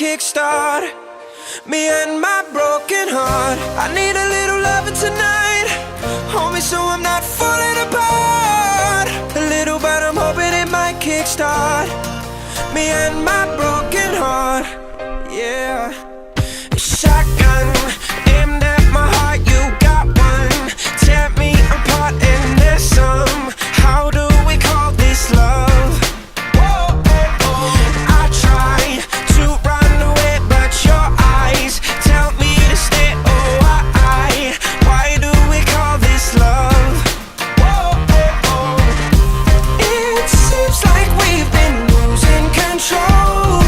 kickstart. Me and my broken heart. I need a little loving tonight, homie, so I'm not falling apart. A little, but I'm hoping it might kickstart. Me and my broken heart, yeah. Shotgun aimed at my heart, you got one. Tear me apart and there's some. How do we call this love? Whoa, oh, oh. I try to run away, but your eyes tell me to stay. Oh, why do we call this love? Whoa, oh, oh. It seems like we've been losing control.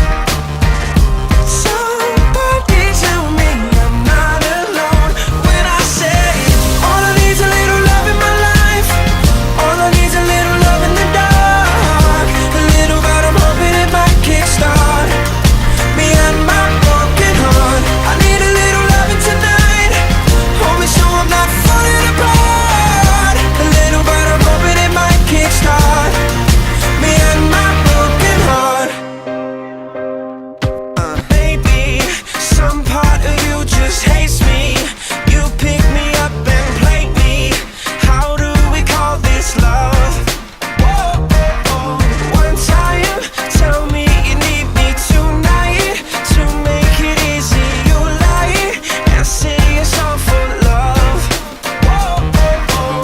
Somebody tell me I'm not alone when I say all I need's a little love in my life. All I need's a little love in the dark. A little, but I'm hoping it might kickstart. Me and my broken heart. I need a little loving tonight, homie, so I'm not falling apart. A little, but I'm hoping it might kickstart. Me and my broken heart. Maybe some part of you just hates me. You pick me up and play me. How do we call this love? Whoa, oh, oh. One time, tell me you need me tonight. To make it easy, you lie and say it's all for love. Whoa, oh, oh.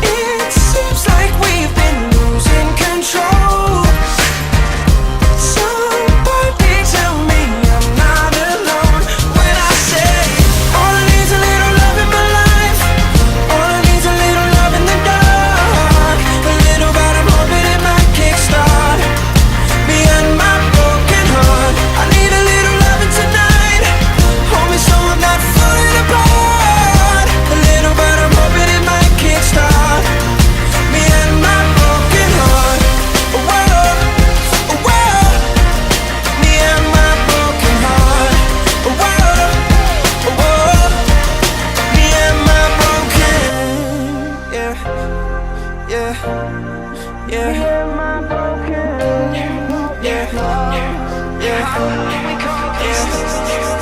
It seems like we've been losing control. Somebody tell me I'm not alone when I say all I need's a little love in my life. All I need's a little love in the dark. A little, but I'm hoping it might kickstart. Me and my broken heart. I need a little loving tonight, homie, so I'm not falling apart. A little, but I'm hoping it might kickstart. Me and my broken heart. Whoa, whoa. Me and my broken heart. Whoa, whoa. Me and my broken, yeah, yeah, yeah. Yeah, yeah, yeah, yeah.